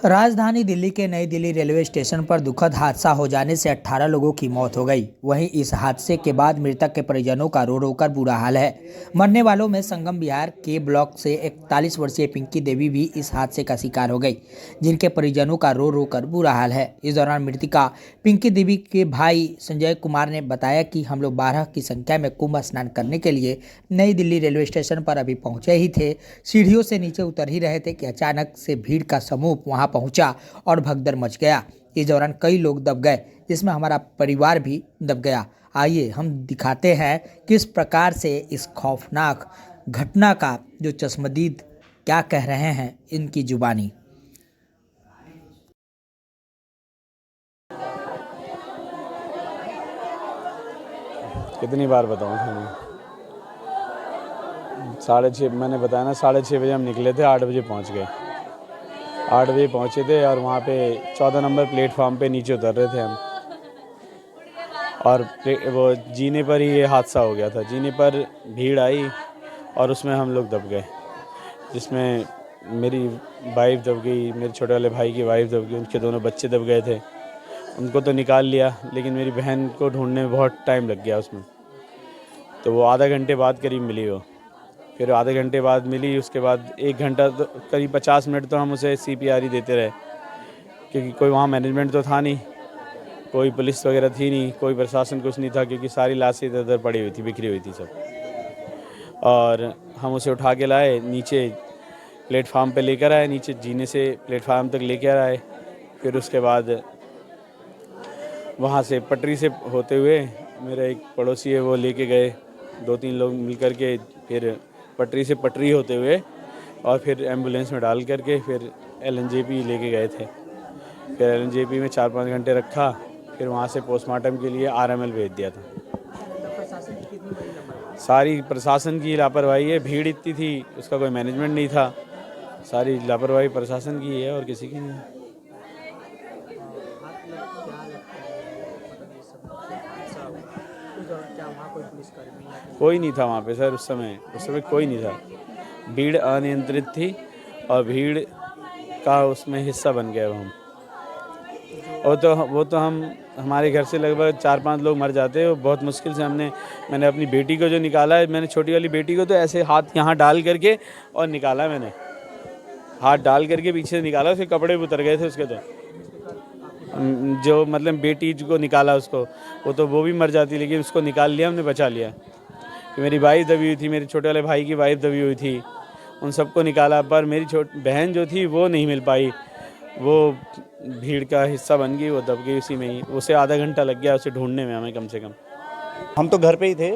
राजधानी दिल्ली के नई दिल्ली रेलवे स्टेशन पर दुखद हादसा हो जाने से 18 लोगों की मौत हो गई। वहीं इस हादसे के बाद मृतक के परिजनों का रो रो कर बुरा हाल है। मरने वालों में संगम विहार के ब्लॉक से 41 वर्षीय पिंकी देवी भी इस हादसे का शिकार हो गई, जिनके परिजनों का रो रो कर बुरा हाल है। इस दौरान मृतिका पिंकी देवी के भाई संजय कुमार ने बताया कि हम लोग 12 की संख्या में कुंभ स्नान करने के लिए नई दिल्ली रेलवे स्टेशन पर अभी पहुंचे ही थे। सीढ़ियों से नीचे उतर ही रहे थे कि अचानक से भीड़ का समूह वहां पहुंचा और भगदड़ मच गया। इस दौरान कई लोग दब गए, जिसमें हमारा परिवार भी दब गया। आइए हम दिखाते हैं किस प्रकार से इस खौफनाक घटना का जो चश्मदीद क्या कह रहे हैं इनकी जुबानी। कितनी बार बताऊँ तुम्हें? 6:30 मैंने बताया ना, 6:30 बजे हम निकले थे, 8 बजे पहुंच गए। 8 बजे पहुंचे थे और वहाँ पे 14 नंबर प्लेटफॉर्म पे नीचे उतर रहे थे हम, और वो जीने पर ही ये हादसा हो गया था। जीने पर भीड़ आई और उसमें हम लोग दब गए, जिसमें मेरी वाइफ दब गई, मेरे छोटे वाले भाई की वाइफ दब गई, उनके दोनों बच्चे दब गए थे। उनको तो निकाल लिया, लेकिन मेरी बहन को ढूंढने में बहुत टाइम लग गया उसमें। तो वो आधा घंटे बाद करीब मिली वो, फिर आधे घंटे बाद मिली। उसके बाद 1 घंटा तो करीब 50 मिनट तो हम उसे CPR ही देते रहे, क्योंकि कोई वहाँ मैनेजमेंट तो था नहीं, कोई पुलिस वगैरह थी नहीं, कोई प्रशासन कुछ नहीं था, क्योंकि सारी लाशें इधर उधर पड़ी हुई थी, बिखरी हुई थी सब। और हम उसे उठा के लाए, नीचे प्लेटफार्म पे लेकर आए, नीचे जीने से प्लेटफार्म तक लेकर आए। फिर उसके बाद वहाँ से पटरी से होते हुए मेरा एक पड़ोसी है, वो लेके गए, 2-3 लोग मिल कर के, फिर पटरी से पटरी होते हुए और फिर एम्बुलेंस में डाल करके फिर LNJP लेके गए थे। फिर LNJP में 4-5 घंटे रखा, फिर वहाँ से पोस्टमार्टम के लिए RML भेज दिया था। सारी प्रशासन की लापरवाही है, भीड़ इतनी थी, उसका कोई मैनेजमेंट नहीं था। सारी लापरवाही प्रशासन की है और किसी की नहीं है। कोई नहीं था वहाँ पे सर, उस समय कोई नहीं था। भीड़ अनियंत्रित थी और भीड़ का उसमें हिस्सा बन गए हम। वो तो हमारे घर से लगभग 4-5 लोग मर जाते। वो बहुत मुश्किल से मैंने अपनी बेटी को जो निकाला है, मैंने छोटी वाली बेटी को तो ऐसे हाथ यहाँ डाल करके और निकाला। मैंने हाथ डाल करके पीछे से निकाला, उसके कपड़े भी उतर गए थे उसके। तो जो मतलब बेटी को निकाला उसको, वो भी मर जाती, लेकिन उसको निकाल लिया, हमने बचा लिया। मेरी वाइफ दबी हुई थी, मेरे छोटे वाले भाई की वाइफ दबी हुई थी, उन सबको निकाला, पर मेरी बहन जो थी वो नहीं मिल पाई। वो भीड़ का हिस्सा बन गई, वो दब गई उसी में ही। उसे आधा घंटा लग गया उसे ढूंढने में हमें कम से कम। हम तो घर पे ही थे।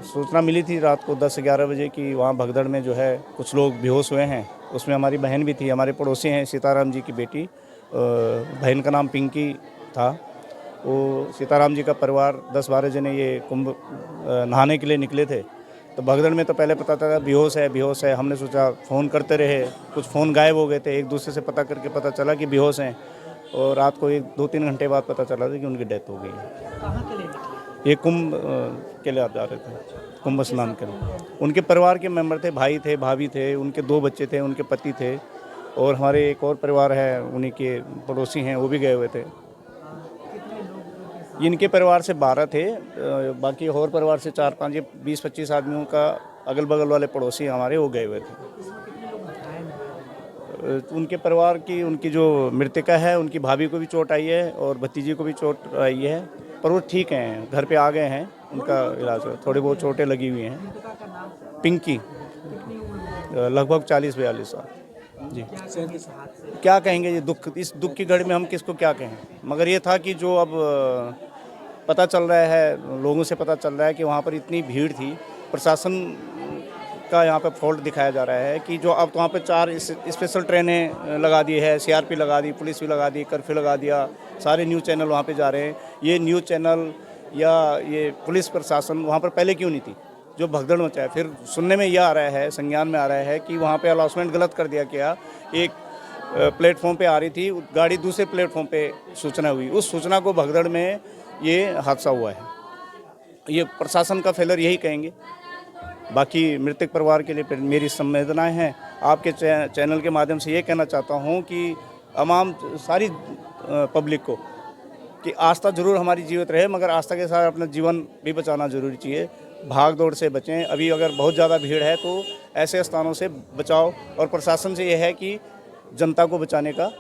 सूचना मिली थी रात को 10-11 बजे कि वहाँ भगदड़ में जो है कुछ लोग बेहोश हुए हैं। उसमें हमारी बहन भी थी, हमारे पड़ोसी हैं सीताराम जी की बेटी, बहन का नाम पिंकी था। वो सीताराम जी का परिवार 10-12 जने ये कुंभ नहाने के लिए निकले थे। तो भगदड़ में तो पहले पता था बेहोश है। हमने सोचा, फ़ोन करते रहे, कुछ फ़ोन गायब हो गए थे। एक दूसरे से पता करके पता चला कि बेहोश हैं, और रात को 2-3 घंटे बाद पता चला था कि उनकी डेथ हो गई है। कहाँ के लिए निकले? ये कुंभ के लिए आप जा रहे थे, कुंभ स्नान के लिए। उनके परिवार के मेंबर थे, भाई थे, भाभी थे, उनके 2 बच्चे थे, उनके पति थे, और हमारे एक और परिवार है, उन्हीं के पड़ोसी हैं, वो भी गए हुए थे। इनके परिवार से 12 थे, बाकी और परिवार से 4-5, ये 20-25 आदमियों का अगल बगल वाले पड़ोसी हमारे वो गए हुए थे। उनके परिवार की, उनकी जो मृतिका है, उनकी भाभी को भी चोट आई है और भतीजी को भी चोट आई है, पर वो ठीक हैं, घर पे आ गए हैं, उनका इलाज है। थोड़ी बहुत चोटें लगी हुई हैं। पिंकी लगभग 40-42 साल जी। क्या कहेंगे, ये दुख, इस दुख की घड़ी में हम किसको क्या कहें। मगर ये था कि जो अब पता चल रहा है, लोगों से पता चल रहा है कि वहाँ पर इतनी भीड़ थी, प्रशासन का यहाँ पे फॉल्ट दिखाया जा रहा है कि जो अब तो वहाँ पे 4 स्पेशल ट्रेनें लगा दी है, CRP लगा दी, पुलिस भी लगा दी, कर्फ्यू लगा दिया, सारे न्यूज़ चैनल वहाँ पे जा रहे हैं। ये न्यूज़ चैनल या ये पुलिस प्रशासन वहाँ पर पहले क्यों नहीं थी? जो भगदड़ मचा है, फिर सुनने में यह आ रहा है, संज्ञान में आ रहा है कि वहाँ पे अलाउंसमेंट गलत कर दिया गया। एक प्लेटफॉर्म पे आ रही थी गाड़ी, दूसरे प्लेटफॉर्म पे सूचना हुई, उस सूचना को भगदड़ में ये हादसा हुआ है। ये प्रशासन का फेलर यही कहेंगे। बाकी मृतक परिवार के लिए मेरी संवेदनाएं हैं। आपके चैनल के माध्यम से ये कहना चाहता हूँ कि तमाम सारी पब्लिक को कि आस्था जरूर हमारी जीवित रहे, मगर आस्था के साथ अपना जीवन भी बचाना जरूरी चाहिए। भाग दौड़ से बचें। अभी अगर बहुत ज़्यादा भीड़ है तो ऐसे स्थानों से बचाओ, और प्रशासन से यह है कि जनता को बचाने का